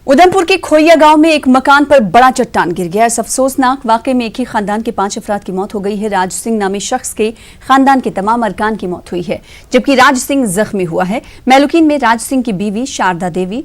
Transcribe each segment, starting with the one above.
उधमपुर के खोइया गांव में एक मकान पर बड़ा चट्टान गिर गया। इस अफसोसनाक वाकये में एक ही खानदान के 5 अफराद की मौत हो गई है। राज सिंह नामी शख्स के खानदान के तमाम अरकान की मौत हुई है, जबकि राज सिंह जख्मी हुआ है। मेलुकीन में राज सिंह की बीवी शारदा देवी,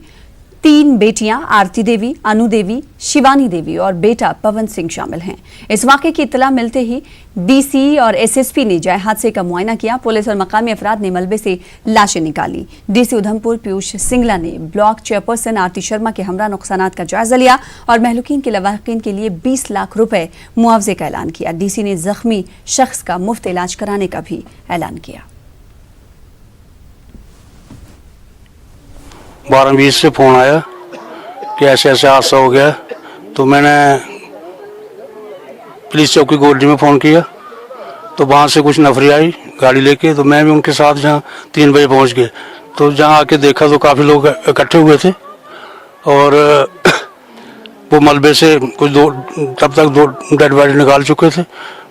3 बेटियां आरती देवी, अनु देवी, शिवानी देवी और बेटा पवन सिंह शामिल हैं। इस वाकये की इत्तला मिलते ही डीसी और एसएसपी ने जाए हादसे का मुआयना किया। पुलिस और मकामी अफराद ने मलबे से लाशें निकाली। डीसी उधमपुर पीयूष सिंगला ने ब्लॉक चेयरपर्सन आरती शर्मा के हमरा नुकसानात का जायजा लिया और महलूकीन के लवाहिकीन के लिए 20 लाख रुपए मुआवजे का ऐलान किया। डीसी ने जख्मी शख्स का मुफ्त इलाज कराने का भी ऐलान किया। 12:20 से फोन आया कि ऐसे ऐसे हादसा हो गया, तो मैंने पुलिस चौकी गोल्डी में फ़ोन किया, तो वहाँ से कुछ नफरी आई गाड़ी लेके, तो मैं भी उनके साथ जहाँ 3 बजे पहुँच गए। तो जहाँ आके देखा तो काफ़ी लोग इकट्ठे हुए थे और वो मलबे से कुछ तब तक 2 डेड बॉडी निकाल चुके थे,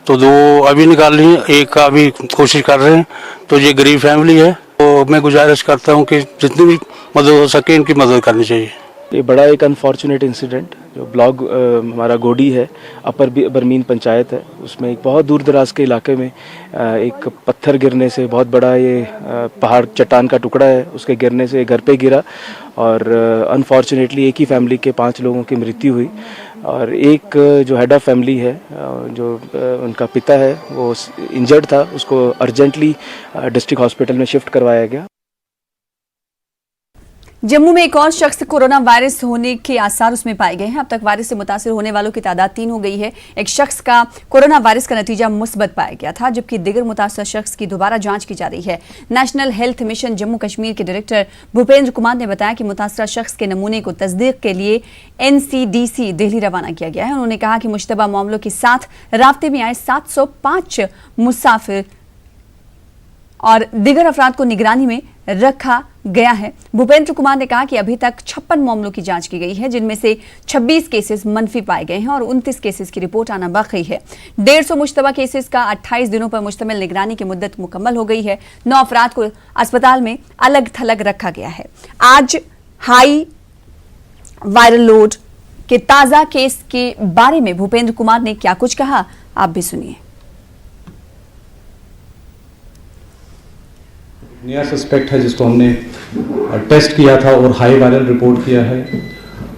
तो 2 अभी निकाल ली, एक का अभी कोशिश कर रहे हैं। तो ये गरीब फैमिली है, तो मैं गुजारिश करता हूँ कि जितनी भी मदद हो सके इनकी मदद करनी चाहिए। ये बड़ा एक अनफॉर्चुनेट इंसिडेंट जो ब्लॉक हमारा गोडी है, अपर बरमीन पंचायत है, उसमें एक बहुत दूर दराज के इलाके में एक पत्थर गिरने से, बहुत बड़ा ये पहाड़ चट्टान का टुकड़ा है, उसके गिरने से घर पे गिरा और अनफॉर्चुनेटली एक ही फैमिली के 5 लोगों की मृत्यु हुई। और एक जो हेड ऑफ फैमिली है, जो उनका पिता है, वो इंजर्ड था, उसको अर्जेंटली डिस्ट्रिक्ट हॉस्पिटल में शिफ्ट करवाया गया। जम्मू में एक और शख्स कोरोना वायरस होने के आसार उसमें पाए गए हैं। अब तक वायरस से मुतासिर होने वालों की तादाद 3 हो गई है। एक शख्स का कोरोना वायरस का नतीजा मुस्बत पाया गया था, जबकि दिगर मुतासर शख्स की दोबारा जांच की जा रही है। National health mission Jammu Kashmir के डायरेक्टर भूपेंद्र कुमार ने बताया कि मुतासरा शख्स के नमूने को तस्दीक के लिए NCDC दिल्ली रवाना किया गया है। उन्होंने कहा कि मुश्तबा मामलों के साथ राब्ते में आए 705 मुसाफिर और दिगर अफराद को निगरानी में रखा गया है। भूपेंद्र कुमार ने कहा कि अभी तक 56 मामलों की जांच की गई है, जिनमें से 26 केसेस मनफी पाए गए हैं और 29 केसेस की रिपोर्ट आना बाकी है। 150 मुश्तबा केसेस का 28 दिनों पर मुश्तमिल निगरानी की मुद्दत मुकम्मल हो गई है। 9 अफराद को अस्पताल में अलग थलग रखा गया है। आज हाई वायरल लोड के ताजा केस के बारे में भूपेंद्र कुमार ने क्या कुछ कहा, आप भी सुनिए। नया सस्पेक्ट है जिसको हमने टेस्ट किया था और हाई वायरल रिपोर्ट किया है।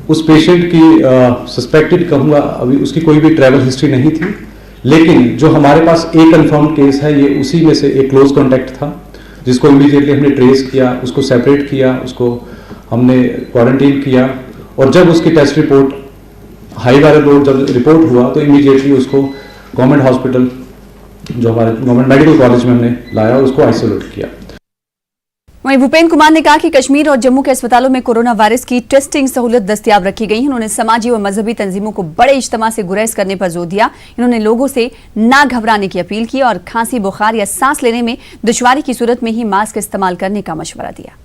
उस पेशेंट की सस्पेक्टेड कहूँगा, अभी उसकी कोई भी ट्रैवल हिस्ट्री नहीं थी, लेकिन जो हमारे पास एक कंफर्म केस है, ये उसी में से एक क्लोज कॉन्टैक्ट था, जिसको इमीडिएटली हमने ट्रेस किया, उसको सेपरेट किया, उसको हमने क्वारंटीन किया और जब उसकी test report high viral load जब रिपोर्ट हुआ तो इमीडिएटली उसको गवर्नमेंट हॉस्पिटल, जो हमारे गवर्नमेंट मेडिकल कॉलेज में हमने लाया और उसको आइसोलेट किया। वहीं भूपेंद्र कुमार ने कहा कि कश्मीर और जम्मू के अस्पतालों में कोरोना वायरस की टेस्टिंग सहूलत दस्तयाब रखी गई है। उन्होंने समाजी व मजहबी तंजीमों को बड़े इज्तिमा से गुरेज करने पर जोर दिया। इन्होंने लोगों से ना घबराने की अपील की और खांसी, बुखार या सांस लेने में दुश्वारी की सूरत में ही मास्क इस्तेमाल करने का मशवरा दिया।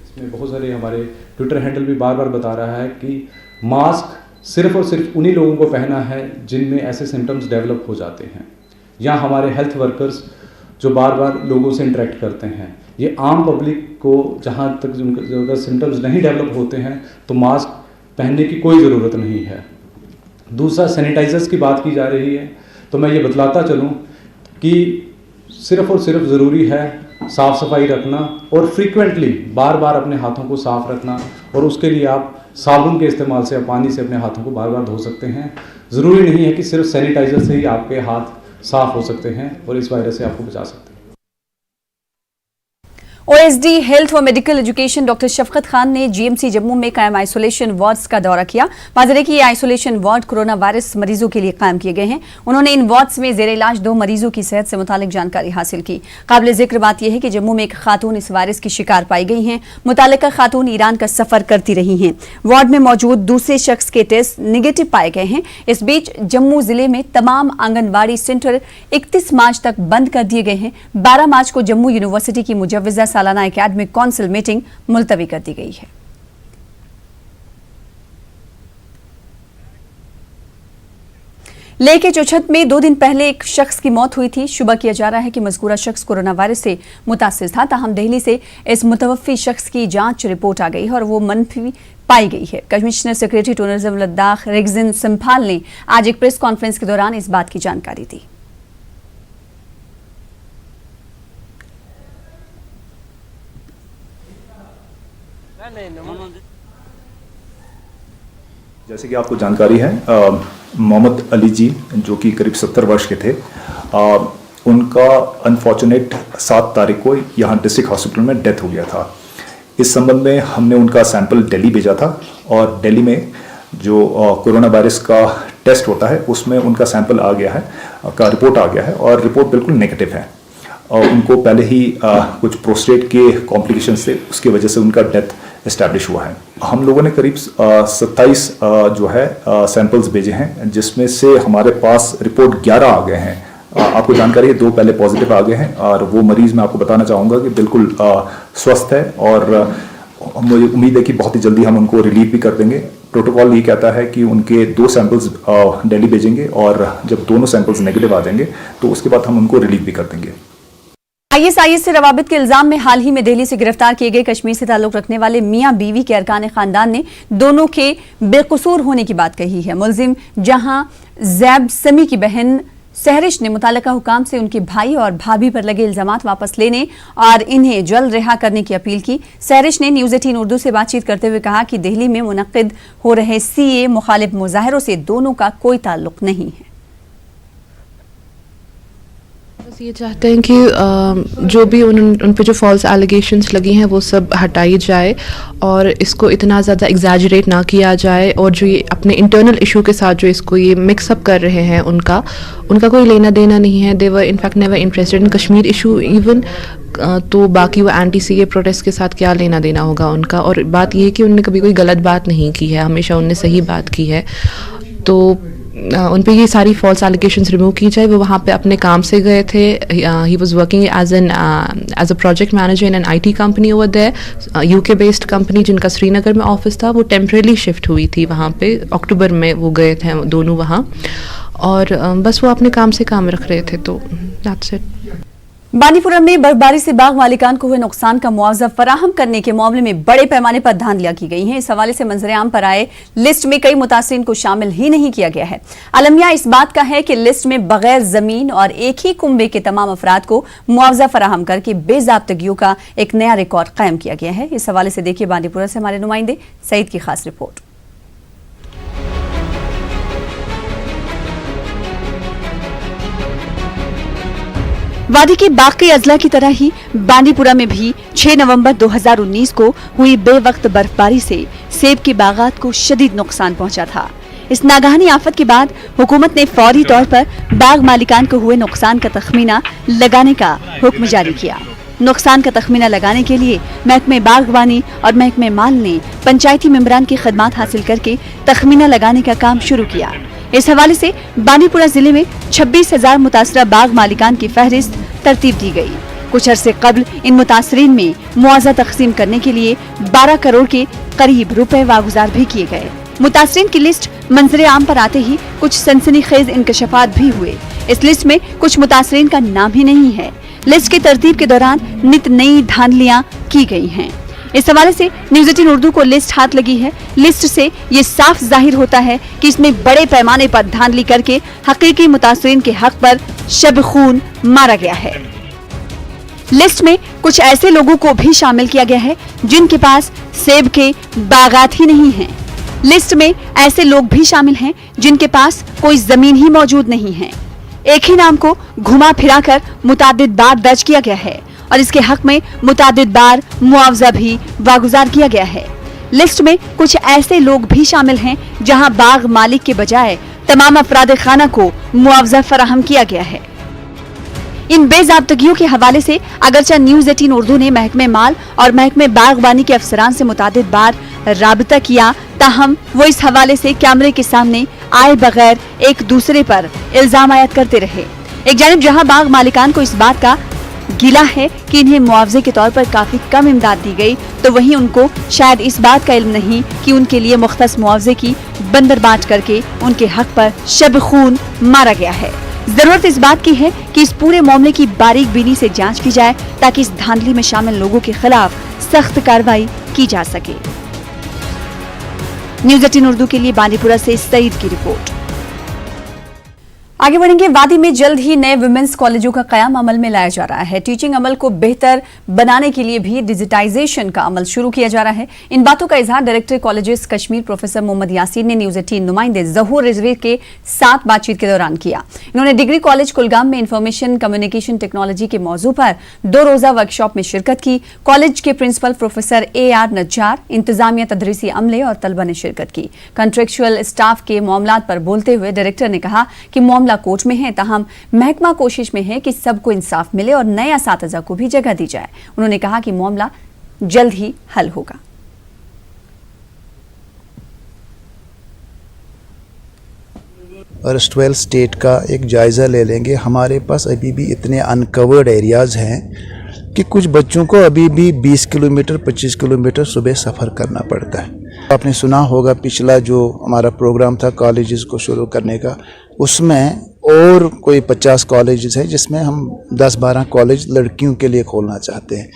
इसमें बहुत सारे हमारे ट्विटर हैंडल भी बार बार बता रहा है कि मास्क सिर्फ और सिर्फ उन्हीं लोगों को पहना है जिनमें ऐसे सिम्टम्स डेवलप हो जाते हैं, या हमारे हेल्थ वर्कर्स जो बार बार लोगों से इंटरेक्ट करते हैं। ये आम पब्लिक को जहाँ तक अगर सिम्टम्स नहीं डेवलप होते हैं तो मास्क पहनने की कोई ज़रूरत नहीं है। दूसरा, सैनिटाइजर्स की बात की जा रही है, तो मैं ये बतलाता चलूँ कि सिर्फ और सिर्फ ज़रूरी है साफ़ सफाई रखना और फ्रीक्वेंटली बार बार अपने हाथों को साफ़ रखना, और उसके लिए आप साबुन के इस्तेमाल से या पानी से अपने हाथों को बार बार धो सकते हैं। ज़रूरी नहीं है कि सिर्फ सैनिटाइजर से ही आपके हाथ साफ हो सकते हैं और इस वायरस से आपको बचा सकते हैं। OSD हेल्थ व मेडिकल एजुकेशन डॉक्टर शफकत खान ने GMC जम्मू में कायम आइसोलेशन वार्ड्स का दौरा किया। माजरे की ये आइसोलेशन वार्ड कोरोना वायरस मरीजों के लिए कायम किए गए हैं। उन्होंने इन वार्ड्स में जेर इलाज 2 मरीजों की सेहत से मुतालिक जानकारी हासिल की। काबिल जिक्र बात यह है कि जम्मू में एक खातून इस वायरस की शिकार पाई गई हैं। मुतालिका खातून ईरान का सफर करती रही हैं। वार्ड में मौजूद दूसरे शख्स के टेस्ट निगेटिव पाए गए हैं। इस बीच जम्मू जिले में तमाम आंगनबाड़ी सेंटर 31 मार्च तक बंद कर दिए गए हैं। 12 मार्च को जम्मू यूनिवर्सिटी की मुजव्वजा सालाना एकेडमिक काउंसिल मीटिंग मुलतवी कर दी गई है। लेह के चौछत में 2 दिन पहले एक शख्स की मौत हुई थी। शुबा किया जा रहा है कि मज़कूरा शख्स कोरोना वायरस से मुतासिर था। ताहम दिल्ली से इस मुतवफ़ी शख्स की जांच रिपोर्ट आ गई है और वो मनफी पाई गई है। Commissioner secretary tourism Ladakh Rigzin Samphel ने आज एक प्रेस कॉन्फ्रेंस के दौरान इस बात की जानकारी दी। जैसे कि आपको जानकारी है, मोहम्मद अली जी जो कि करीब 70 वर्ष के थे, उनका अनफॉर्चुनेट 7 तारीख को यहाँ डिस्ट्रिक्ट हॉस्पिटल में डेथ हो गया था। इस संबंध में हमने उनका सैंपल दिल्ली भेजा था और दिल्ली में जो कोरोना वायरस का टेस्ट होता है उसमें उनका सैंपल आ गया है, का रिपोर्ट आ गया है और रिपोर्ट बिल्कुल नेगेटिव है। और उनको पहले ही कुछ प्रोस्टेट के कॉम्प्लिकेशन से उसकी वजह से उनका डेथ इस्टेब्लिश हुआ है। हम लोगों ने करीब 27 जो है सैंपल्स भेजे हैं, जिसमें से हमारे पास रिपोर्ट 11 आ गए हैं। आपको जानकारी है 2 पहले पॉजिटिव आ गए हैं और वो मरीज़ मैं आपको बताना चाहूँगा कि बिल्कुल स्वस्थ है और मुझे उम्मीद है कि बहुत ही जल्दी हम उनको रिलीव भी कर देंगे। प्रोटोकॉल ये कहता है कि उनके 2 सैंपल्स दिल्ली भेजेंगे और जब दोनों सैंपल्स नेगेटिव आ जाएंगे तो उसके बाद हम उनको रिलीव भी कर देंगे। ISIS से रवाबित के इल्जाम में हाल ही में दिल्ली से गिरफ्तार किए गए कश्मीर से ताल्लुक रखने वाले मियां बीवी के अरकान खानदान ने दोनों के बेकसूर होने की बात कही है। मुलजिम जहां जैब समी की बहन सहरिश ने मुतल्लिका हुकाम से उनके भाई और भाभी पर लगे इल्जामात वापस लेने और इन्हें जल्द रिहा करने की अपील की। सहरिश ने न्यूज़ 18 उर्दू से बातचीत करते हुए कहा कि दिल्ली में मुनक्किद हो रहे CA मुखालिफ मुजाहिरों से दोनों का कोई ताल्लुक नहीं है। बस ये चाहते हैं कि जो भी उन पे जो फॉल्स एलिगेशंस लगी हैं वो सब हटाई जाए और इसको इतना ज़्यादा एग्जैजरेट ना किया जाए और जो ये अपने इंटरनल इशू के साथ जो इसको ये मिक्सअप कर रहे हैं उनका कोई लेना देना नहीं है। They were in fact never interested in Kashmir issue even, तो बाकी वो एंटी CA प्रोटेस्ट के साथ क्या लेना देना होगा उनका। और बात ये है कि उन्होंने कभी कोई गलत बात नहीं की है, हमेशा उनने सही बात की है। तो उन पे ये सारी फॉल्स एलिगेशंस रिमूव की जाए। वो वहाँ पे अपने काम से गए थे। He was working as a project manager in an IT company over there, UK based company जिनका श्रीनगर में ऑफिस था। वो टेम्परेली शिफ्ट हुई थी वहाँ पे, अक्टूबर में वो गए थे दोनों वहाँ और बस वो अपने काम से काम रख रहे थे। तो दैट्स इट। बानीपुरा में बर्फबारी से बाग मालिकान को हुए नुकसान का मुआवजा फराहम करने के मामले में बड़े पैमाने पर धांधलियां की गई हैं। इस हवाले से मंजर-ए-आम पर आए लिस्ट में कई मुतासिरीन को शामिल ही नहीं किया गया है। अलमिया इस बात का है कि लिस्ट में बगैर जमीन और एक ही कुंबे के तमाम अफराद को मुआवजा फराहम करके बेज़ाब्तगियों का एक नया रिकॉर्ड कायम किया गया है। इस हवाले से देखिए बानीपुरा से हमारे नुमाइंदे सईद की खास रिपोर्ट। वादी के बाकी अजला की तरह ही बांदीपुरा में भी 6 नवंबर 2019 को हुई बेवक्त बर्फबारी से सेब के बागात को शदीद नुकसान पहुंचा था। इस नागहानी आफत के बाद हुकूमत ने फौरी तौर पर बाग मालिकान को हुए नुकसान का तखमीना लगाने का हुक्म जारी किया। नुकसान का तखमीना लगाने के लिए महकमे बागवानी और महकमे माल ने पंचायती मेंबरान की खदमात हासिल करके तखमीना लगाने का काम शुरू किया। इस हवाले से बानीपुरा जिले में 26,000 मुतासरा बाग मालिकान की फहरिस्त तरतीब दी गई। कुछ अरसे कबल इन मुतासरीन में मुआवजा तकसीम करने के लिए 12 करोड़ के करीब रुपए वागुजार भी किए गए। मुतासरीन की लिस्ट मंजरे आम पर आते ही कुछ सनसनीखेज इंकशाफात भी हुए। इस लिस्ट में कुछ मुतासरीन का नाम ही नहीं है। लिस्ट की तरतीब के दौरान नित नई धांधलियां की गई हैं। इस हवाले से न्यूज़ 18 उर्दू को लिस्ट हाथ लगी है। लिस्ट से ये साफ जाहिर होता है कि इसमें बड़े पैमाने पर धांधली करके हकीकी मुतासरीन के हक पर शब खून मारा गया है। लिस्ट में कुछ ऐसे लोगों को भी शामिल किया गया है जिनके पास सेब के बागात ही नहीं हैं। लिस्ट में ऐसे लोग भी शामिल हैं जिनके पास कोई जमीन ही मौजूद नहीं है। एक ही नाम को घुमा फिराकर मुतादिद बार दर्ज किया गया है और इसके हक में मुतादिद बार मुआवजा भी वागुजार किया गया है। लिस्ट में कुछ ऐसे लोग भी शामिल हैं जहां बाग मालिक के बजाय तमाम अफराद खाना को मुआवजा फराहम किया गया है। इन बेज़ाब्तगियों के हवाले से अगरचे न्यूज़ 18 उर्दू ने महकमे माल और महकमे बागवानी के अफसरान से मुतादिद बार राबिता किया, ताहम वो इस हवाले से कैमरे के सामने आए बगैर एक दूसरे पर इल्जाम आयद करते रहे। एक जानिब जहां बाग मालिकान को इस बात का गीला है कि इन्हें मुआवजे के तौर पर काफी कम इमदाद दी गई, तो वहीं उनको शायद इस बात का इल्म नहीं कि उनके लिए मुख्तस मुआवजे की बंदरबांट करके उनके हक पर शब खून मारा गया है। जरूरत इस बात की है कि इस पूरे मामले की बारीक बीनी से जांच की जाए ताकि इस धांधली में शामिल लोगों के खिलाफ सख्त कार्रवाई की जा सके। न्यूज़ 18 उर्दू के लिए बांदीपुरा से सईद की रिपोर्ट। आगे बढ़ेंगे। वादी में जल्द ही नए वुमेन्स कॉलेजों का कयाम अमल में लाया जा रहा है। टीचिंग अमल को बेहतर बनाने के लिए भी डिजिटाइजेशन का अमल शुरू किया जा रहा है। इन बातों का इजहार director colleges Kashmir professor Mohammad Yasin ने न्यूज़ 18 नुमाइंदे ज़हूर रिजवी के साथ बातचीत के दौरान किया। इन्होंने डिग्री कॉलेज कुलगाम में इंफॉर्मेशन कम्युनिकेशन टेक्नोलॉजी के मौजू पर 2 रोजा वर्कशॉप में शिरकत की। कॉलेज के प्रिंसिपल प्रोफेसर AR नज्जार, इंतजामिया, तदरीसी अमले और तलबा ने शिरकत की। कंट्रेक्चुअल स्टाफ के मामलात पर बोलते हुए डायरेक्टर ने कहा कि मामला कोर्ट में है, ताहम महकमा कोशिश में है कि सबको इंसाफ मिले और नए असातिज़ा को भी जगह दी जाए। उन्होंने कहा कि मामला जल्द ही हल होगा। और 12 स्टेट का एक जायज़ा ले लेंगे। हमारे पास अभी भी इतने अनकवर्ड एरियाज़ हैं कि कुछ बच्चों को अभी भी 20 किलोमीटर 25 किलोमीटर सुबह सफ़र करना पड़ता है। आपने सुना होगा पिछला जो हमारा प्रोग्राम था कॉलेजेस को शुरू करने का, उसमें और कोई 50 कॉलेजेस हैं जिसमें हम 10-12 कॉलेज लड़कियों के लिए खोलना चाहते हैं।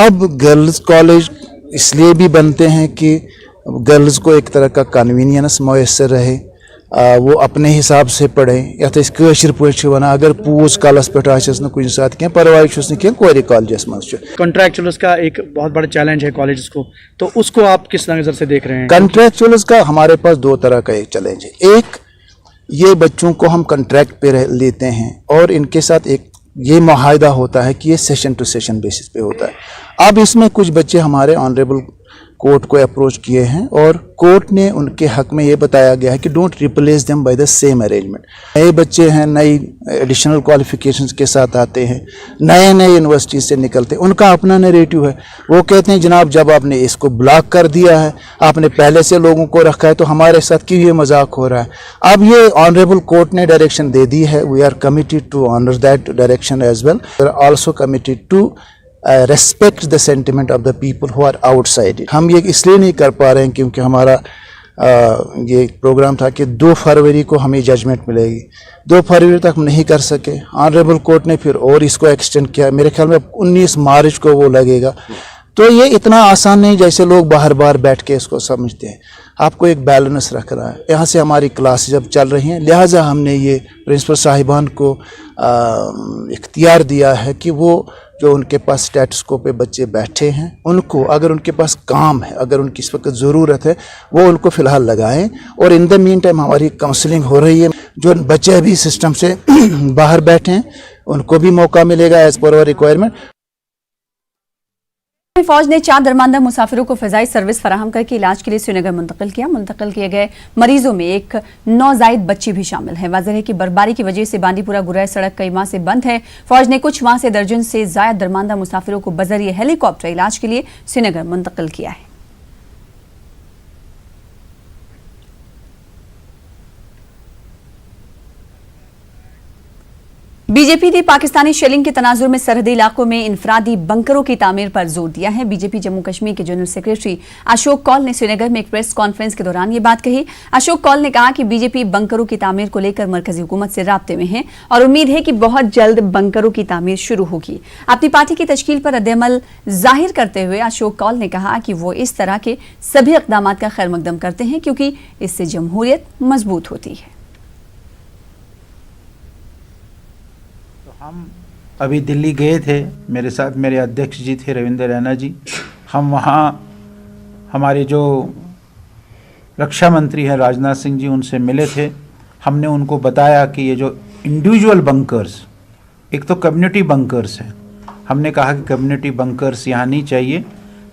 अब गर्ल्स कॉलेज इसलिए भी बनते हैं कि गर्ल्स को एक तरह का कन्वीनियंस मैसर रहे, वो अपने हिसाब से पढ़ें। या कशर पे वन अगर पूस कलस पे कुछ साथ क्या परवाह क्या कोर कॉलेजस मज कॉन्ट्रैक्चुअल्स का एक बहुत बड़ा चैलेंज है कॉलेजेस को, तो उसको आप किस नज़र से देख रहे हैं? कॉन्ट्रैक्चुअल्स का हमारे पास 2 तरह का एक चैलेंज है। एक, ये बच्चों को हम कॉन्ट्रैक्ट पे लेते हैं और इनके साथ एक ये मुआहदा होता है कि ये सेशन टू सेशन बेसिस पे होता है। अब इसमें कुछ बच्चे हमारे ऑनरेबल कोर्ट को अप्रोच किए हैं और कोर्ट ने उनके हक में ये बताया गया है कि don't replace them by the same arrangement. नए बच्चे हैं, नई एडिशनल क्वालिफिकेशंस के साथ आते हैं, नए नए यूनिवर्सिटी से निकलते हैं, उनका अपना नैरेटिव है। वो कहते हैं जनाब जब आपने इसको ब्लॉक कर दिया है, आपने पहले से लोगों को रखा है, तो हमारे साथ क्यों ये मजाक हो रहा है। अब ये ऑनरेबल कोर्ट ने डायरेक्शन दे दी है। We are committed to honour that direction as well. We are also committed to respect the sentiment of the people who are outside it. हम ये इसलिए नहीं कर पा रहे हैं क्योंकि हमारा ये प्रोग्राम था कि 2 फरवरी को हमें जजमेंट मिलेगी। 2 फरवरी तक हम नहीं कर सके। ऑनरेबल कोर्ट ने फिर और इसको एक्सटेंड किया। मेरे ख्याल में 19 मार्च को वो लगेगा। तो ये इतना आसान नहीं जैसे लोग बाहर बाहर बैठ के इसको समझते हैं। आपको एक बैलेंस रखना है। यहाँ से हमारी क्लासेज अब चल रही हैं, लिहाजा हमने ये प्रिंसिपल साहिबान को इख्तियार दिया है कि वो जो उनके पास स्टेटस को पे बच्चे बैठे हैं, उनको अगर उनके पास काम है, अगर उनकी इस वक्त ज़रूरत है, वो उनको फ़िलहाल लगाएं। और इन द मीन टाइम हमारी काउंसलिंग हो रही है। जो बच्चे अभी सिस्टम से बाहर बैठे हैं उनको भी मौका मिलेगा एज़ पर रिक्वायरमेंट। फौज ने 4 दरमांदा मुसाफिरों को फ़िज़ाई सर्विस फराहम करके इलाज के लिए श्रीनगर मुंतकिल किया। मुंतकिल किए गए मरीजों में एक नौजायद बच्ची भी शामिल है। वाज़ेह है कि बर्फबारी की वजह से बांदीपुरा गुरैर सड़क कई माह से बंद है। फौज ने कुछ माह से दर्जन से ज़ायद दरमांदा मुसाफिरों को बजरिए हेलीकॉप्टर इलाज के लिए श्रीनगर मुंतकिल किया है। बीजेपी ने पाकिस्तानी शेलिंग के तनाजुर में सरहदी इलाकों में इनफरादी बंकरों की तामीर पर जोर दिया है। बीजेपी जम्मू कश्मीर के जनरल सेक्रेटरी अशोक कौल ने श्रीनगर में एक प्रेस कॉन्फ्रेंस के दौरान ये बात कही। अशोक कौल ने कहा कि बीजेपी बंकरों की तामीर को लेकर मरकजी हुकूमत से राब्ते में है और उम्मीद है कि बहुत जल्द बंकरों की तामीर शुरू होगी। अपनी पार्टी की तश्कील पर रद्द-ए-अमल जाहिर करते हुए अशोक कौल ने कहा कि वो इस तरह के सभी इक़दाम का खैर मकदम करते हैं क्योंकि इससे जमहूरियत मजबूत होती है। हम अभी दिल्ली गए थे, मेरे साथ मेरे अध्यक्ष जी थे रविंद्र रैना जी। हम वहाँ हमारे जो रक्षा मंत्री हैं राजनाथ सिंह जी, उनसे मिले थे। हमने उनको बताया कि ये जो इंडिविजुअल बंकर्स, एक तो कम्युनिटी बंकर्स हैं, हमने कहा कि कम्युनिटी बंकर्स यहाँ नहीं चाहिए,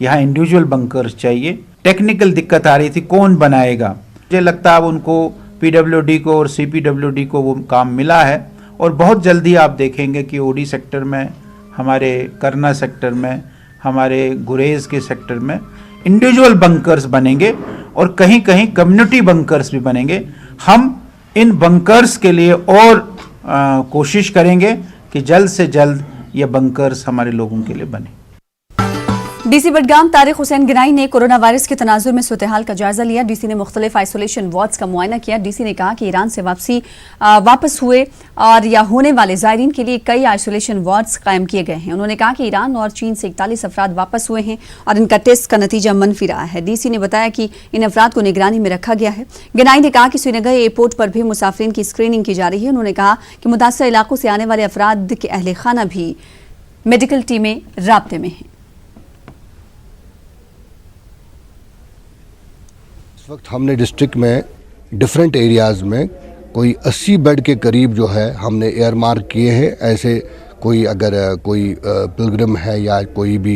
यहाँ इंडिविजुअल बंकर्स चाहिए। टेक्निकल दिक्कत आ रही थी, कौन बनाएगा। मुझे लगता है अब उनको PWD को और CPWD को वो काम मिला है और बहुत जल्दी आप देखेंगे कि ओडी सेक्टर में, हमारे करना सेक्टर में, हमारे गुरेज के सेक्टर में इंडिविजुअल बंकर्स बनेंगे और कहीं कहीं कम्युनिटी बंकर्स भी बनेंगे। हम इन बंकर्स के लिए और कोशिश करेंगे कि जल्द से जल्द ये बंकर्स हमारे लोगों के लिए बने। डीसी बडगाम तारिक हुसैन गिनाई ने कोरोना वायरस के तनाजुर में सूरत-ए-हाल का जायजा लिया। डीसी ने मुख्तलिफ आइसोलेशन वार्ड्स का मुआयना किया। डीसी ने कहा कि ईरान से वापस हुए और या होने वाले ज़ायरीन के लिए कई आइसोलेशन वार्ड्स कायम किए गए हैं। उन्होंने कहा कि ईरान और चीन से 41 अफराद वापस हुए हैं और इनका टेस्ट का नतीजा मनफी रहा है। डीसी ने बताया कि इन अफराद को निगरानी में रखा गया है। गिनाई ने कहा कि श्रीनगर एयरपोर्ट पर भी मुसाफिरीन की स्क्रीनिंग की जा रही है। उन्होंने कहा कि मुतासर इलाकों से आने वाले अफराद के अहले खाना भी मेडिकल टीमें राब्ते में हैं। इस वक्त हमने डिस्ट्रिक्ट में डिफरेंट एरियाज़ में कोई 80 बेड के करीब जो है हमने एयर मार्क किए हैं। ऐसे कोई अगर कोई पिलग्रिम है या कोई भी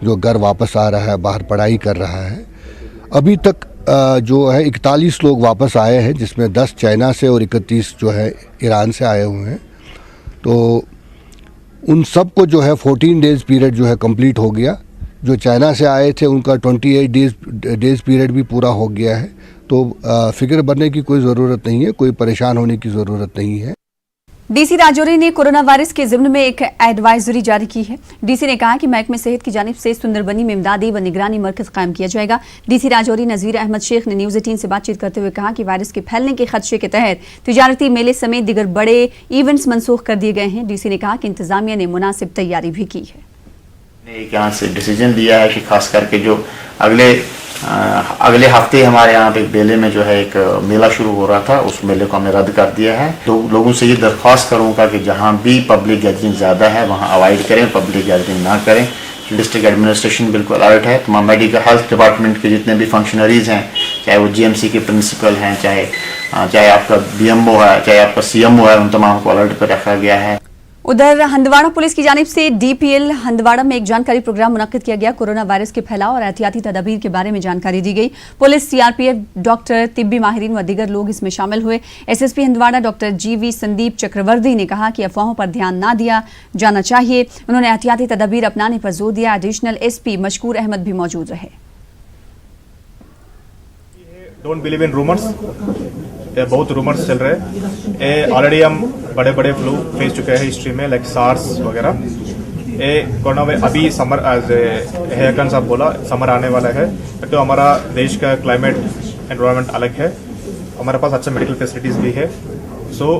जो घर वापस आ रहा है, बाहर पढ़ाई कर रहा है, अभी तक जो है 41 लोग वापस आए हैं, जिसमें 10 चाइना से और 31 जो है ईरान से आए हुए हैं। तो उन सब को जो है 14 डेज़ पीरियड जो है कंप्लीट हो गया। जो चाइना से आए थे उनका 28 डेज़ पीरियड भी पूरा हो गया है। तो फिक्र बनने की कोई ज़रूरत नहीं है, कोई परेशान होने की ज़रूरत नहीं है। डीसी राजौरी ने कोरोना वायरस के ज़िम्न में एक एडवाइजरी जारी की है। डीसी ने कहा कि महकमे सेहत की जानिब से सुंदरबनी में इमदादी व निगरानी मरकज कायम किया जाएगा। डीसी राजौरी नज़ीर अहमद शेख ने न्यूज़ 18 से बातचीत करते हुए कहा कि वायरस के फैलने के खदशे के तहत तिजारती मेले समेत दीगर बड़े इवेंट्स मनसूख कर दिए गए हैं। डीसी ने कहा कि इंतजामिया ने मुनासिब तैयारी भी की है। एक यहाँ से डिसीजन लिया है कि खास करके जो अगले हफ्ते हमारे यहाँ पे बेले में जो है एक मेला शुरू हो रहा था, उस मेले को हमने रद्द कर दिया है। तो लोगों से ये दरख्वास्त करूँगा कि जहाँ भी पब्लिक गैदरिंग ज़्यादा है वहाँ अवॉइड करें, पब्लिक गैदरिंग ना करें। डिस्ट्रिक्ट एडमिनिस्ट्रेशन बिल्कुल अलर्ट है। तमाम मेडिकल हेल्थ डिपार्टमेंट के जितने भी फंक्शनरीज़ हैं, चाहे वो GMC के प्रिंसिपल हैं, चाहे आपका BMO है, चाहे आपका CMO है, उन तमाम को अलर्ट पर रखा गया है। उधर हंदवाड़ा पुलिस की जानिब से DPL हंदवाड़ा में एक जानकारी प्रोग्राम मुनक्किद किया गया। कोरोना वायरस के फैलाव और एहतियाती तदाबीर के बारे में जानकारी दी गई। पुलिस, CRPF, डॉक्टर, तिब्बी माहिरीन व दीगर लोग इसमें शामिल हुए। SSP Handwara doctor GV Sandeep Chakravarti ने कहा कि अफवाहों पर ध्यान ना दिया जाना चाहिए। उन्होंने एहतियाती तदाबीर अपनाने पर जोर दिया। एडिशनल SP मशकूर अहमद भी मौजूद रहे। Don't believe in rumours. बहुत रूमर्स चल रहे हैं। ऑलरेडी हम बड़े बड़े फ्लू फेस चुके हैं हिस्ट्री में, लाइक सार्स वगैरह। कोरोना में अभी समर हेयरकन साहब बोला समर आने वाला है, तो हमारा देश का क्लाइमेट एनवायरनमेंट अलग है। हमारे पास अच्छा मेडिकल फैसिलिटीज भी है। सो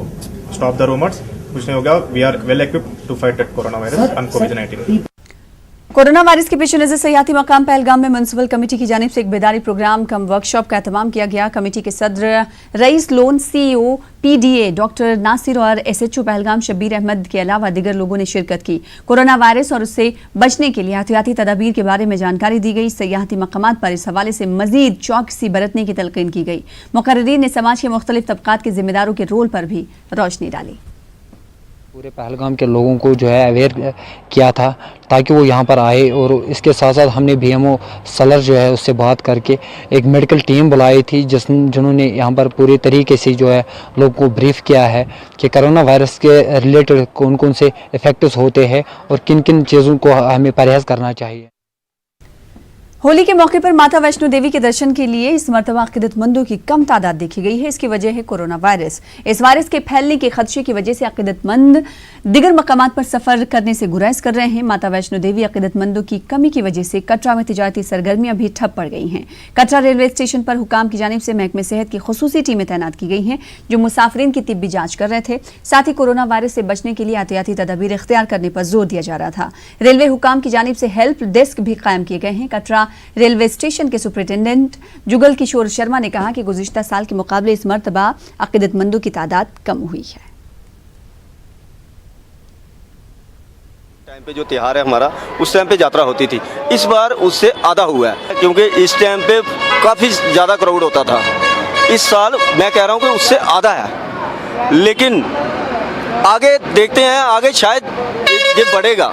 स्टॉप द रूमर्स, कुछ नहीं होगा। We are well equipped to fight that corona virus and COVID-19। Corona virus के पेश नजर सयाहती मकाम पहलगाम में म्युनिसिपल कमेटी की जानिब से एक बेदारी प्रोग्राम कम वर्कशॉप का एहतमाम किया गया। कमेटी के सदर, Rais Lone CEO PDA doctor Nasir और SHO पहलगाम शब्बीर अहमद के अलावा दीगर लोगों ने शिरकत की। कोरोना वायरस और उससे बचने के लिए एहतियाती तदाबीर के बारे में जानकारी दी गई। सयाहती मकामात पर इस हवाले से मजीद चौकसी बरतने की तलकीन की गई। मुकर्रीरीन ने समाज के मुख्तलिफ तबकात के जिम्मेदारों के रोल पर भी रोशनी डाली। पूरे पहलगाम के लोगों को जो है अवेयर किया था ताकि वो यहाँ पर आए, और इसके साथ साथ हमने BMO सलर जो है उससे बात करके एक मेडिकल टीम बुलाई थी जिन्होंने यहाँ पर पूरे तरीके से जो है लोगों को ब्रीफ किया है कि कोरोना वायरस के रिलेटेड कौन कौन से इफेक्ट्स होते हैं और किन किन चीज़ों को हमें परहेज़ करना चाहिए। होली के मौके पर माता वैष्णो देवी के दर्शन के लिए इस मरतबा अकीदतमंदों की कम तादाद देखी गई है। इसकी वजह है कोरोना वायरस। इस वायरस के फैलने के खदशे की वजह से अकीदतमंद दिगर मकामात पर सफर करने से गुरेज कर रहे हैं। माता वैष्णो देवी अकीदतमंदों की कमी की वजह से कटरा में तिजारती सरगर्मियां भी ठप पड़ गई हैं। कटरा रेलवे स्टेशन पर हुकाम की जानिब से महकमे सेहत की खुसूसी टीमें तैनात की गई हैं जो मुसाफिरीन की तिब्बी जांच कर रहे थे। साथ ही कोरोना वायरस से बचने के लिए एहतियाती तदाबीर इख्तियार करने पर जोर दिया जा रहा था। रेलवे हुकाम की जानिब से हेल्प डेस्क भी कायम किए गए हैं। कटरा रेलवे स्टेशन के सुपरिटेंडेंट जुगल किशोर शर्मा ने कहा कि गुज़िश्ता साल के मुकाबले इस मरतबा अकीदतमंदों की तादाद कम हुई है। टाइम पे जो त्योहार है हमारा, उस टाइम पे यात्रा होती थी, इस बार उससे आधा हुआ है क्योंकि इस टाइम पे काफ़ी ज़्यादा क्राउड होता था। इस साल मैं कह रहा हूँ कि उससे आधा है, लेकिन आगे देखते हैं, आगे शायद ये बढ़ेगा,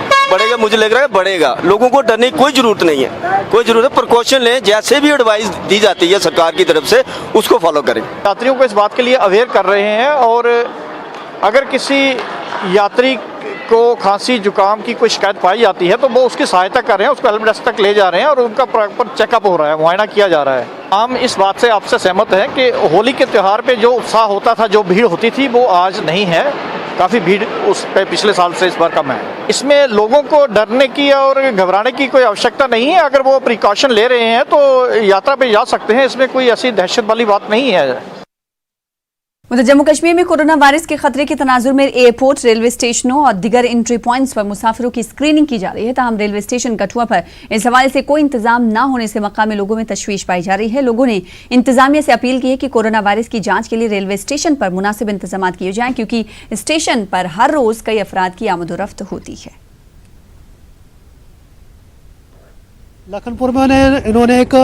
मुझे लग रहा है बढ़ेगा। लोगों को डरने की कोई ज़रूरत नहीं है, कोई ज़रूरत है प्रिकॉशन लें, जैसे भी एडवाइस दी जाती है सरकार की तरफ से उसको फॉलो करें। यात्रियों को इस बात के लिए अवेयर कर रहे हैं, और अगर किसी यात्री को खांसी जुकाम की कोई शिकायत पाई जाती है तो वो उसकी सहायता कर रहे हैं, उसको हेल्प डेस्क तक ले जा रहे हैं और उनका प्रॉपर चेकअप हो रहा है, मुआयना किया जा रहा है। हम इस बात से आपसे सहमत हैं कि होली के त्यौहार पे जो उत्साह होता था, जो भीड़ होती थी, वो आज नहीं है। काफ़ी भीड़ उस पे पिछले साल से इस बार कम है। इसमें लोगों को डरने की और घबराने की कोई आवश्यकता नहीं है। अगर वो प्रिकॉशन ले रहे हैं तो यात्रा पे जा सकते हैं, इसमें कोई ऐसी दहशत वाली बात नहीं है। उधर जम्मू कश्मीर में कोरोना वायरस के खतरे के तनाजुर में एयरपोर्ट, रेलवे स्टेशनों और दीगर एंट्री पॉइंट्स पर मुसाफिरों की स्क्रीनिंग की जा रही है। ताहम रेलवे स्टेशन कठुआ पर इस हवाले से कोई इंतजाम न होने से मकामी लोगों में तशवीश पाई जा रही है। लोगों ने इंतजामिया से अपील की है कि कोरोना वायरस की जांच के लिए रेलवे स्टेशन पर मुनासिब इंतजाम किए जाएं, क्योंकि स्टेशन पर हर रोज कई अफराद की आमदोरफ्त होती है। लखनपुर में इन्होंने एक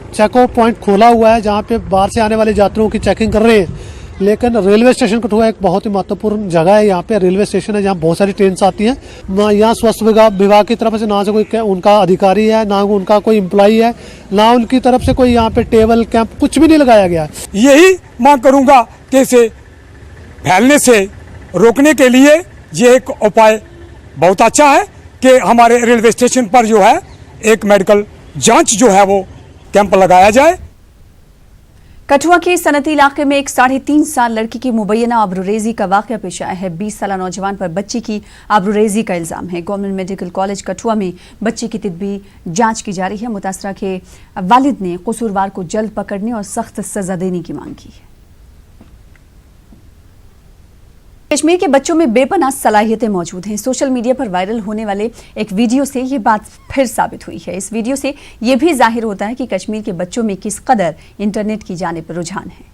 चेक आउट पॉइंट खोला हुआ है जहाँ पे बाहर से आने वाले यात्रियों की चेकिंग कर रहे हैं। लेकिन रेलवे स्टेशन कठुआ एक बहुत ही महत्वपूर्ण जगह है। यहाँ पे रेलवे स्टेशन है जहाँ बहुत सारी ट्रेन आती हैं। यहाँ स्वास्थ्य विभाग की तरफ से ना से कोई उनका अधिकारी है, ना उनका कोई एम्प्लॉई है, ना उनकी तरफ से कोई यहाँ पे टेबल कैंप कुछ भी नहीं लगाया गया है। यही मांग करूँगा कि इसे फैलने से रोकने के लिए ये एक उपाय बहुत अच्छा है कि हमारे रेलवे स्टेशन पर जो है एक मेडिकल जांच जो है वो कैंप लगाया जाए। कठुआ के सनती इलाके में एक 3.5 साल लड़की की मुबैना आबरूरेजी का वाकया पेश आया है। 20 साल नौजवान पर बच्ची की आबरूरेजी का इल्जाम है। गवर्नमेंट मेडिकल कॉलेज कठुआ में बच्ची की तिब्बी जांच की जा रही है। मुतासरा के वालिद ने कसूरवार को जल्द पकड़ने और सख्त सजा देने की मांग की है। कश्मीर के बच्चों में बेपनाह सलाहियतें मौजूद हैं। सोशल मीडिया पर वायरल होने वाले एक वीडियो से ये बात फिर साबित हुई है। इस वीडियो से ये भी जाहिर होता है कि कश्मीर के बच्चों में किस कदर इंटरनेट की जानिब रुझान है।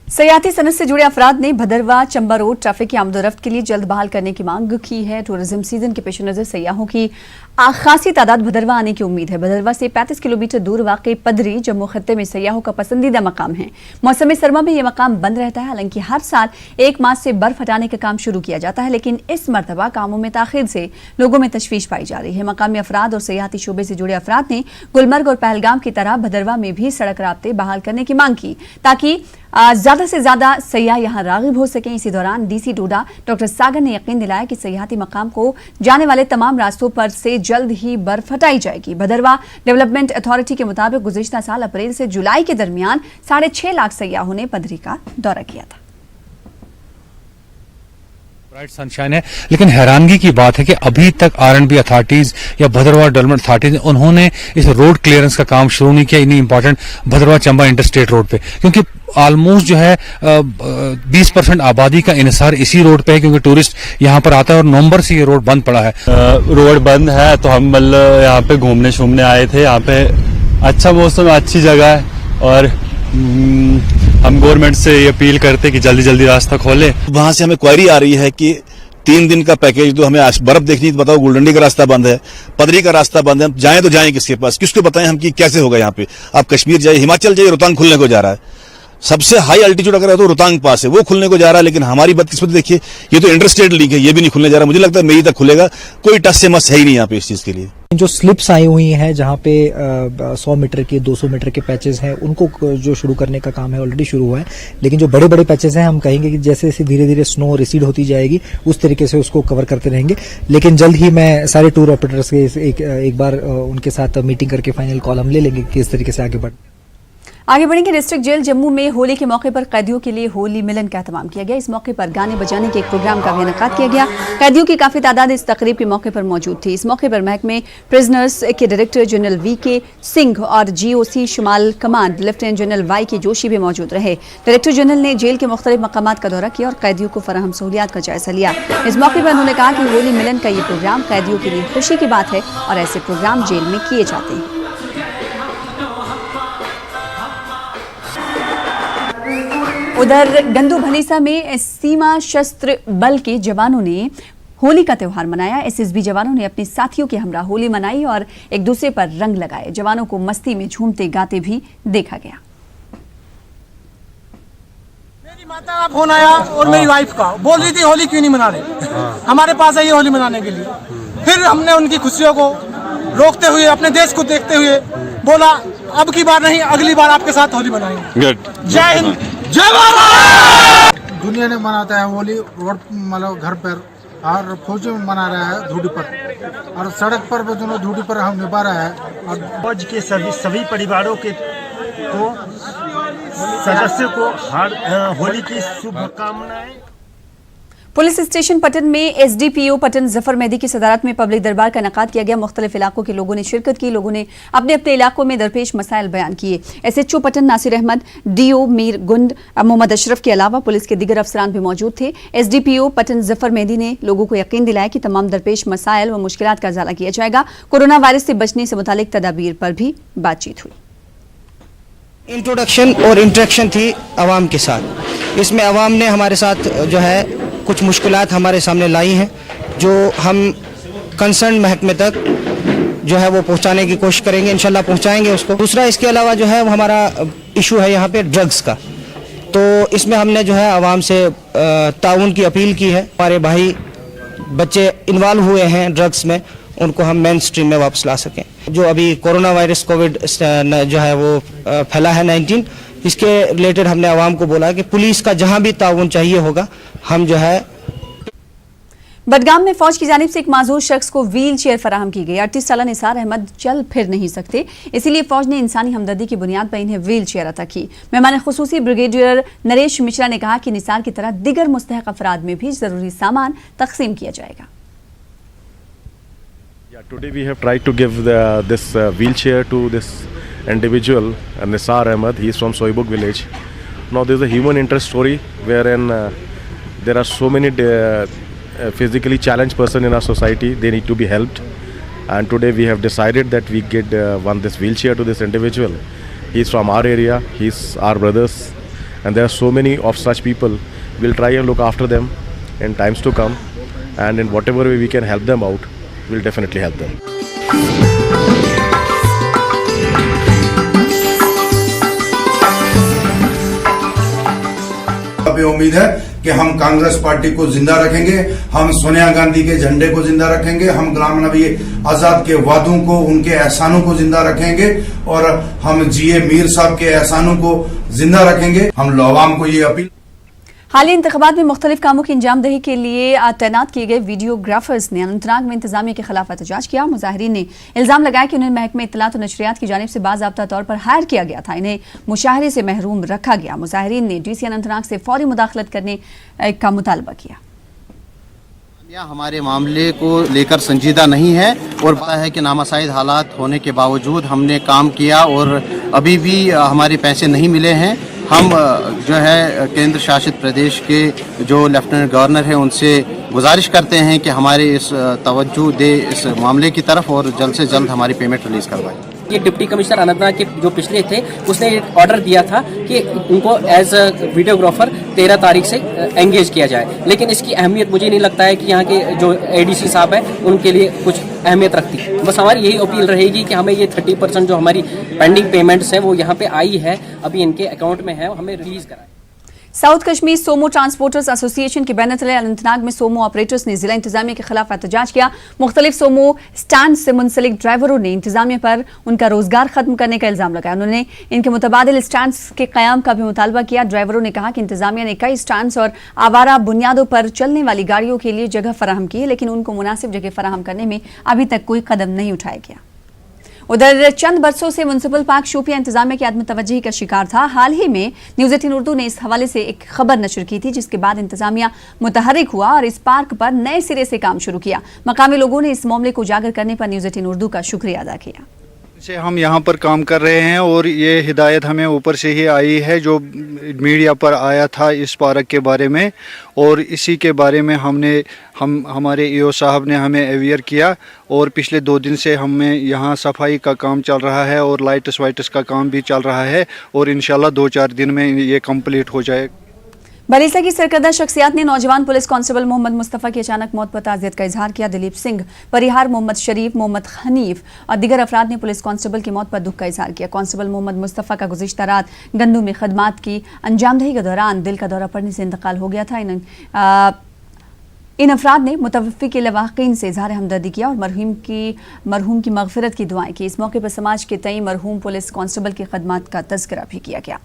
सयाहती सनत से जुड़े अफराद ने भदरवा चंबा रोड ट्रैफिक की आमदोरफ्त के लिए जल्द बहाल करने की मांग की है। टूरिज्म सीजन के पेश नजर सयाहों की खासी तादाद भदरवा आने की उम्मीद है। भदरवा से 35 किलोमीटर दूर वाक़ई पदरी जम्मू खत्ते में सयाहों का पसंदीदा मकाम है। मौसम सरमा में यह मकाम बंद रहता है। हालांकि हर साल 1 माह से बर्फ हटाने का काम शुरू किया जाता है, लेकिन इस मरतबा कामों में ताखीर से लोगों में तशवीश पाई जा रही है। मकामी अफराद और सयाहती शोबे से जुड़े अफराद ने गुलमर्ग और पहलगाम की तरह भदरवा में भी सड़क राब्ते बहाल करने की मांग की, ताकि ज्यादा से ज्यादा सयाह यहाँ रागिब हो सकें। इसी दौरान डीसी डोडा डॉक्टर सागर ने यकीन दिलाया कि सयाहती मकाम को जाने वाले तमाम रास्तों पर से जल्द ही बर्फ हटाई जाएगी। भदरवा डेवलपमेंट अथॉरिटी के मुताबिक गुज़िश्ता साल अप्रैल से जुलाई के दरमियान 6.5 लाख सयाहों ने बदरी का दौरा किया था। ब्राइट सनशाइन है, लेकिन हैरानगी की बात है कि अभी तक R&B अथॉरिटीज या भदरवा डेवलपमेंट अथॉरिटीज उन्होंने इस रोड क्लियरेंस का काम शुरू नहीं किया इन्हीं important Bhaderwah Chamba interstate road पे, क्योंकि ऑलमोस्ट जो है 20% आबादी का इन्हिसार इसी रोड पे है, क्योंकि टूरिस्ट यहाँ पर आता है और नवंबर से ये रोड बंद पड़ा है। रोड बंद है तो हम मतलब यहाँ पे घूमने शूमने आए थे। यहाँ पे अच्छा मौसम, अच्छी जगह है और हम गवर्नमेंट से ये अपील करते कि जल्दी जल्दी रास्ता खोले। वहां से हमें क्वेरी आ रही है कि 3 दिन का पैकेज दो, हमें बर्फ देखनी, बताओ गुलडंडी का रास्ता बंद है, पदरी का रास्ता बंद है, जाएं तो जाएं किसके पास, किसको बताएं हम कि कैसे होगा। यहाँ पे आप कश्मीर जाइए, हिमाचल जाइए, रोहतांग खुलने को जा रहा है। सबसे हाई अल्टीट्यूड अगर है तो रोहतांग पास है, वो खुलने को जा रहा है, लेकिन हमारी बदकिस्मती देखिए, ये तो इंटरस्टेट लिंक है, ये भी नहीं खुलने जा रहा। मुझे लगता है मई तक खुलेगा, कोई टस से मस है ही नहीं यहाँ पे इस चीज के लिए। जो स्लिप्स आई हुई हैं जहाँ पे 100 मीटर के 200 मीटर के पैचेस हैं, उनको जो शुरू करने का काम है ऑलरेडी शुरू हुआ है, लेकिन जो बड़े बड़े पैचेस हैं हम कहेंगे कि जैसे जैसे धीरे धीरे स्नो रिसीड होती जाएगी उस तरीके से उसको कवर करते रहेंगे। लेकिन जल्द ही मैं सारे टूर ऑपरेटर्स के एक बार उनके साथ मीटिंग करके फाइनल कॉल हम ले लेंगे कि इस तरीके से आगे बढ़ेंगे। डिस्ट्रिक्ट जेल जम्मू में होली के मौके पर कैदियों के लिए होली मिलन का एहतमाम किया गया। इस मौके पर गाने बजाने के एक प्रोग्राम का भी इनेकाद किया गया। कैदियों की काफी तादाद इस तकरीब के मौके पर मौजूद थी। इस मौके पर महकमे प्रिजनर्स के डायरेक्टर जनरल VK सिंह और GOC शुमाल command lieutenant general YK Joshi भी मौजूद रहे। डायरेक्टर जनरल ने जेल के मुख्तलिफ मकामात का दौरा किया और कैदियों को फराहम सहूलियात का जायजा लिया। इस मौके पर उन्होंने कहा कि होली मिलन का ये प्रोग्राम कैदियों के लिए खुशी की बात है और ऐसे प्रोग्राम जेल में किए जाते हैं। उधर गंदू भलीसा में सीमा शस्त्र बल के जवानों ने होली का त्यौहार मनाया। SSB जवानों ने अपने साथियों के हमरा होली मनाई और एक दूसरे पर रंग लगाए। जवानों को मस्ती में झूमते गाते भी देखा गया। मेरी माता का फोन आया और मेरी वाइफ का, बोल रही थी होली क्यों नहीं मना रहे, हमारे पास आई होली मनाने के लिए। फिर हमने उनकी खुशियों को रोकते हुए, अपने देश को देखते हुए बोला अब की बार नहीं, अगली बार आपके साथ होली मनाएंगे। जय हिंद, जय भारत। दुनिया ने मनाता है होली, रोड मतलब घर पर, और फौजी मना रहा है धूड़ी पर, और सड़क पर दोनों धूड़ी पर हम निभा रहा है। और फौज के सभी परिवारों के सदस्यों को होली की शुभकामनाएं। पुलिस स्टेशन पटन में SDPO पटन जफर मेहदी की सदारत में पब्लिक दरबार का इनेकाद किया गया। मुख्तलिफ इलाकों के लोगों ने शिरकत की। लोगों ने अपने अपने इलाकों में दरपेश मसाइल बयान किए। SHO पटन नासिर अहमद, DO मीर गुंड मोहम्मद अशरफ के अलावा पुलिस के दीगर अफसरान भी मौजूद थे। SDPO पटन जफर मेहदी ने लोगों को यकीन दिलाया कि तमाम दरपेश मसाइल व मुश्किलात का इजाला किया जाएगा। कोरोना वायरस से बचने से मुतालिक तदाबीर पर भी बातचीत हुई। इंट्रोडक्शन और इंटरेक्शन थी आवाम के साथ। इसमें आवाम ने हमारे साथ जो है कुछ मुश्किलात हमारे सामने लाई हैं, जो हम कंसर्न महकमे तक जो है वो पहुंचाने की कोशिश करेंगे, इंशाल्लाह पहुंचाएंगे उसको। दूसरा इसके अलावा जो है वो हमारा इशू है यहाँ पे ड्रग्स का, तो इसमें हमने जो है आवाम से ताउन की अपील की है। हमारे भाई बच्चे इन्वॉल्व हुए हैं ड्रग्स में, उनको हम मेन स्ट्रीम में वापस ला सकें। जो अभी कोरोना वायरस कोविड जो है वो फैला है 19, इसके रिलेटेड हमने आवाम को बोला कि पुलिस का जहां भी ताउन चाहिए होगा हम जो है। बडगाम में फौज की जानिब से एक माजूर शख्स को व्हील चेयर फराहम की गई। 38 साला निसार अहमद चल फिर नहीं सकते, इसीलिए फौज ने इंसानी हमदर्दी की बुनियाद पर इन्हें व्हील चेयर अता की। मेहमान खुसूसी ब्रिगेडियर नरेश मिश्रा ने कहा कि निसार की तरह दिगर मुस्तहक अफराद में भी जरूरी सामान तकसीम किया जाएगा। Today we have tried to give this wheelchair to this individual, Nisar Ahmed. He is from Soibuk village. Now there is a human interest story wherein there are so many physically challenged person in our society. They need to be helped, and today we have decided that we get this wheelchair to this individual. He is from our area. He is our brothers, and there are so many of such people. We'll try and look after them in times to come, and in whatever way we can help them out, we'll definitely help them. हमें उम्मीद है कि हम Congress party को जिंदा रखेंगे, हम सोनिया गांधी के झंडे को जिंदा रखेंगे, हम गुलाम नबी आजाद के वादों को, उनके एहसानों को जिंदा रखेंगे और हम जीए मीर साहब के एहसानों को जिंदा रखेंगे। हम अवाम को ये अपील। हालिया इंतखाबात में मुख्तलिफ कामों की अंजामदही के लिए तैनात किए गए वीडियोग्राफर्स ने अनंतनाग में इंतजामिया के खिलाफ एहतजाज किया। मुजाहिरीन ने इल्जाम लगाया कि उन्हें महकमे इत्तलात और नशरियात की जानिब से बाज़ाब्ता तौर पर हायर किया गया था, इन्हें मुशाहरे से महरूम रखा गया। मुजाहिरीन ने डीसी अनंतनाग से फौरी मुदाखलत करने का मुतालबा किया। हमारे मामले को लेकर संजीदा नहीं है और पता है कि नामसाइद हालात होने के बावजूद हमने काम किया और अभी भी हमारे पैसे नहीं मिले हैं। हम जो है केंद्र शासित प्रदेश के जो लेफ्टिनेंट गवर्नर हैं उनसे गुजारिश करते हैं कि हमारे इस तवज्जो दे इस मामले की तरफ और जल्द से जल्द हमारी पेमेंट रिलीज करवाएं। ये डिप्टी कमिश्नर अनंतनाग के जो पिछले थे उसने ऑर्डर दिया था कि उनको एज अ वीडियोग्राफर 13 तारीख से एंगेज किया जाए, लेकिन इसकी अहमियत मुझे नहीं लगता है कि यहाँ के जो एडीसी साहब है उनके लिए कुछ अहमियत रखती। बस हमारी यही अपील रहेगी कि हमें ये 30% जो हमारी पेंडिंग पेमेंट्स हैं वो यहाँ पे आई है, अभी इनके अकाउंट में है, हमें रिलीज कराएं। साउथ कश्मीर सोमो ट्रांसपोर्टर्स एसोसिएशन के बैनर तले अनंतनाग में सोमो ऑपरेटर्स ने जिला इंतजामिया के खिलाफ एहतजाज किया। मुख्तलिफ सोमो स्टैंड से मुंसलिक ड्राइवरों ने इंतजामिया पर उनका रोजगार खत्म करने का इल्जाम लगाया। उन्होंने इनके मुतबादिल स्टैंड्स के कयाम का भी मुतालबा किया। ड्राइवरों ने कहा कि इंतजामिया ने कई स्टैंड्स और आवारा बुनियादों पर चलने वाली गाड़ियों के लिए जगह फराहम की है, लेकिन उनको मुनासिब जगह फराहम करने में अभी तक कोई कदम नहीं उठाया गया। उधर चंद बरसों से म्युनिसिपल पार्क शोपियां इंतजामिया की आदम तवज्जुही का शिकार था। हाल ही में न्यूज़ 18 उर्दू ने इस हवाले से एक खबर नशर की थी, जिसके बाद इंतजामिया मुतहरिक हुआ और इस पार्क पर नए सिरे से काम शुरू किया। मकामी लोगों ने इस मामले को उजागर करने पर न्यूज़ 18 उर्दू का शुक्रिया अदा किया। से हम यहाँ पर काम कर रहे हैं और ये हिदायत हमें ऊपर से ही आई है जो मीडिया पर आया था इस पार्क के बारे में, और इसी के बारे में हमारे ईओ साहब ने हमें अवेयर किया और पिछले 2 दिन से हमें यहाँ सफाई का काम चल रहा है और लाइट्स वाइट्स का काम भी चल रहा है और इंशाल्लाह 2-4 दिन में ये कंप्लीट हो जाए। बलीसा की सरकर्दा शख्सियात ने नौजवान पुलिस कांस्टेबल मोहम्मद मुस्तफ़ा की अचानक मौत पर ताज़ियत का इजहार किया। दिलीप सिंह, परिहार, मोहम्मद शरीफ, मोहम्मद हनीफ और दीगर अफराद ने पुलिस कांस्टेबल की मौत पर दुख का इजहार किया। कांस्टेबल मोहम्मद मुस्तफ़ा का गुज़िश्ता रात गंदू में खदमात की अंजामदही के दौरान दिल का दौरा पड़ने से इंतकाल हो गया था। इन अफराद ने मुतवफ़्फ़ी के लवाक़ीन से इजहार हमदर्दी किया और मरहूम की मग़फ़िरत की दुआएं की। इस मौके पर समाज के तई मरहूम पुलिस कांस्टेबल की खदमात का तज़किरा भी किया गया।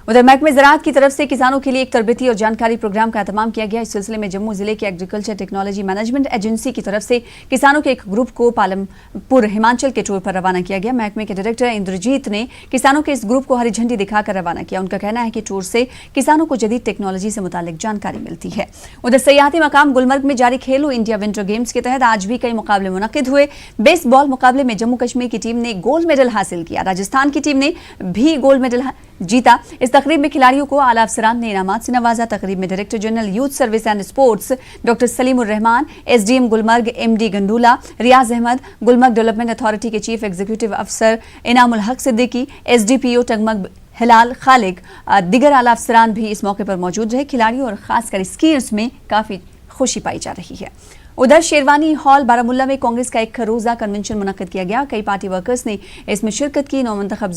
उधर महकमे ज़राअत की तरफ से किसानों के लिए एक तरबेती और जानकारी प्रोग्राम का एहतमाम किया गया। इस सिलसिले में जम्मू जिले के एग्रीकल्चर टेक्नोलॉजी मैनेजमेंट एजेंसी की तरफ से किसानों के एक ग्रुप को पालमपुर हिमाचल के टूर पर रवाना किया गया। महकमे के डायरेक्टर इंद्रजीत ने किसानों के इस ग्रुप को हरी झंडी दिखाकर रवाना किया। उनका कहना है कि टूर से किसानों को जदीद टेक्नोलॉजी से मुतालिक जानकारी मिलती है। उधर सयाहती मकाम गुलमर्ग में जारी खेलो इंडिया विंटर गेम्स के तहत आज भी कई मुकाबले मुनक्किद हुए। बेसबॉल मुकाबले में जम्मू कश्मीर की टीम ने गोल्ड मेडल हासिल किया। राजस्थान की टीम ने भी गोल्ड मेडल जीता। इस तकरीब में खिलाड़ियों को आला अफसरान ने इनामात से नवाजा। तकरीब में director general youth service and sports doctor Salimur Rehman, SDM Gulmarg MD Gandoola, Riyaz Ahmad, Gulmarg development authority के चीफ एग्जीक्यूटिव अफसर इनामुल हक सिद्दीकी, एसडीपीओ टंगमर्ग हिलाल खालिक, दीगर आला अफसरान भी इस मौके पर मौजूद रहे। खिलाड़ियों और खासकर स्कीयर्स में काफी खुशी पाई जा रही है। उधर शेरवानी हॉल बारामुल्ला में कांग्रेस का एक रोजा कन्वेंशन मुनक्किद किया गया। कई पार्टी वर्कर्स ने इसमें शिरकत की। नौमंतखब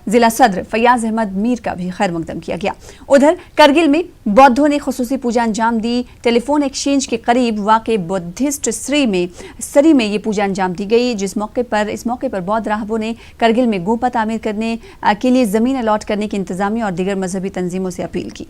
जिला सदर फयाज अहमद मीर का भी खैर मकदम किया गया। उधर करगिल में बौद्धों ने खुसूसी पूजा अंजाम दी। टेलीफोन एक्सचेंज के करीब वाक़े बुद्धिस्ट सरी में ये पूजा अंजाम दी गई। इस मौके पर बौद्ध राहबों ने करगिल में गोपा तामीर करने के लिए जमीन अलॉट करने की इंतजामिया और दीगर मजहबी तंजीमों से अपील की।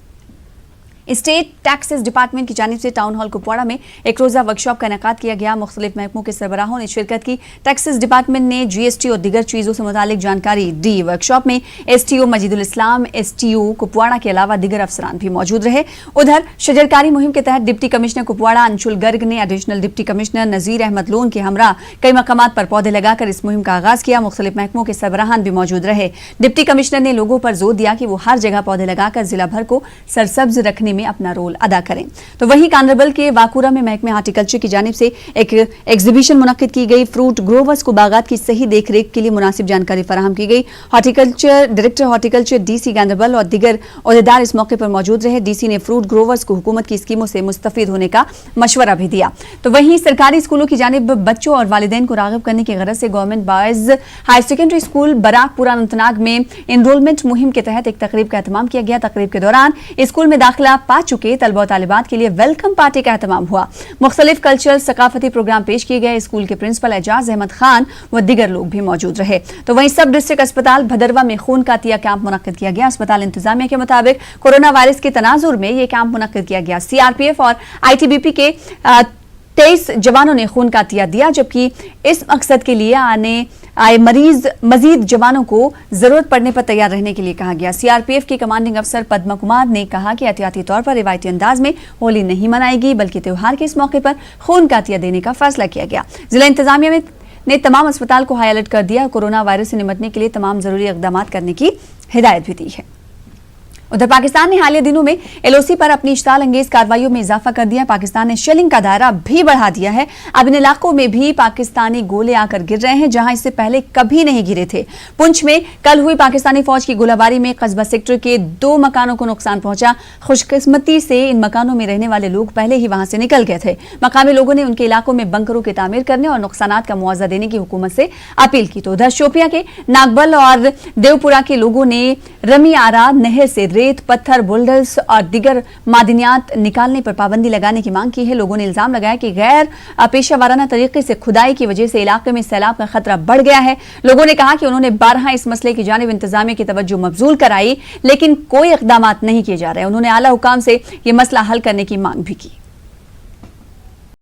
स्टेट टैक्सेस डिपार्टमेंट की जानिब से टाउन हॉल कुपवाड़ा में एक रोज़ा वर्कशॉप का इनेकाद किया गया। मुख्तलिफ महकमों के सरबराहों ने शिरकत की। टैक्सेस डिपार्टमेंट ने जीएसटी और दीगर चीज़ों से मुतालिक जानकारी दी। वर्कशॉप में एसटीओ मजीदुल इस्लाम, एसटीओ कुपवाड़ा के अलावा दीगर अफसरान भी मौजूद रहे। उधर शजरकारी मुहिम के तहत डिप्टी कमिश्नर कुपवाड़ा अंशुल गर्ग ने एडिशनल डिप्टी कमिश्नर नज़ीर अहमद लोन के हमरा कई मकामात पर पौधे लगाकर इस मुहिम का आगाज किया। मुख्तलिफ महकमों के सरबराहान भी मौजूद रहे। डिप्टी कमिश्नर ने लोगों पर जोर दिया कि वो हर जगह पौधे लगाकर जिला भर को सरसब्ज रखने में अपना रोल अदा करें। तो वहीं कांडरबल के वाकुरा में महकमे हार्टिकल्चर की जानिब से एक एग्जीबिशन मुनक्किद की गई। फ्रूट ग्रोवर्स को बागात की सही देख रेख के लिए मुनासिब जानकारी फराहम की गई। डायरेक्टर हार्टिकल्चर डीसी गांडरबल और दीगर ओहदेदार इस मौके पर मौजूद रहे। डीसी ने फ्रूट ग्रोवर्स को हुकूमत की स्कीमों से मुस्तफीद होने का मशवरा भी दिया। तो वहीं सरकारी स्कूलों की जानिब बच्चों और वालिदैन को राग़िब करने की गरज से government boys higher secondary school Barakpora Anantnag में इनरोलमेंट मुहिम के तहत एक तकरीब का एहतमाम किया गया। तकरीब के दौरान स्कूल में दाखिला पा चुके तलबा और तालिबात के लिए वेलकम पार्टी का एहतमाम हुआ। मुख्तलिफ कल्चरल सकाफती प्रोग्राम पेश किए गए। स्कूल के प्रिंसिपल एजाज अहमद खान व दीगर लोग भी मौजूद रहे। तो वहीं सब डिस्ट्रिक्ट अस्पताल भदरवा में खून का अतिया कैंप मुनक्किद किया गया। अस्पताल इंतजामिया के मुताबिक कोरोना वायरस के तनाजुर में यह कैंप मुनक्किद किया गया। सीआरपीएफ और आईटीबीपी के 23 जवानों ने खून का अतिया दिया, जबकि इस मकसद के लिए आए मरीज मजीद जवानों को जरूरत पड़ने पर तैयार रहने के लिए कहा गया। सीआरपीएफ के कमांडिंग अफसर पद्मा कुमार ने कहा कि एहतियाती तौर पर रिवायती अंदाज में होली नहीं मनाएगी, बल्कि त्योहार के इस मौके पर खून का अतिया देने का फैसला किया गया। जिला इंतजामिया ने तमाम अस्पताल को हाई अलर्ट कर दिया। कोरोना वायरस से निपटने के लिए तमाम जरूरी इकदाम करने की हिदायत भी दी है। उधर पाकिस्तान ने हालिया दिनों में एलओसी पर अपनी इश्ताल अंगेज कार्रवाइयों में इजाफा कर दिया। पाकिस्तान ने शेलिंग का दायरा भी बढ़ा दिया है। अब इन इलाकों में भी पाकिस्तानी गोले आकर गिर रहे हैं, जहां इससे पहले कभी नहीं गिरे थे। पुंछ में कल हुई पाकिस्तानी फौज की गोलाबारी में कस्बा सेक्टर के 2 मकानों को नुकसान पहुंचा। खुशकिस्मती से इन मकानों में रहने वाले लोग पहले ही वहां से निकल गए थे। मकामी लोगों ने उनके इलाकों में बंकरों की तामीर करने और नुकसानात का मुआवजा देने की हुकूमत से अपील की। तो उधर शोपियां के नागबल और देवपुरा के लोगों ने रमी आरा नहर से रेत, पत्थर, बुलडल्स और दीगर मादनियात निकालने पर पाबंदी लगाने की मांग की है। लोगों ने इल्जाम लगाया कि गैर पेशा वाराना तरीके से खुदाई की वजह से इलाके में सैलाब का खतरा बढ़ गया है। लोगों ने कहा कि उन्होंने 12 इस मसले की जानिब इंतजामिया की तवज्जो मबजूल कराई, लेकिन कोई इकदाम नहीं किए जा रहे। उन्होंने आला हुकाम से यह मसला हल करने की मांग भी की।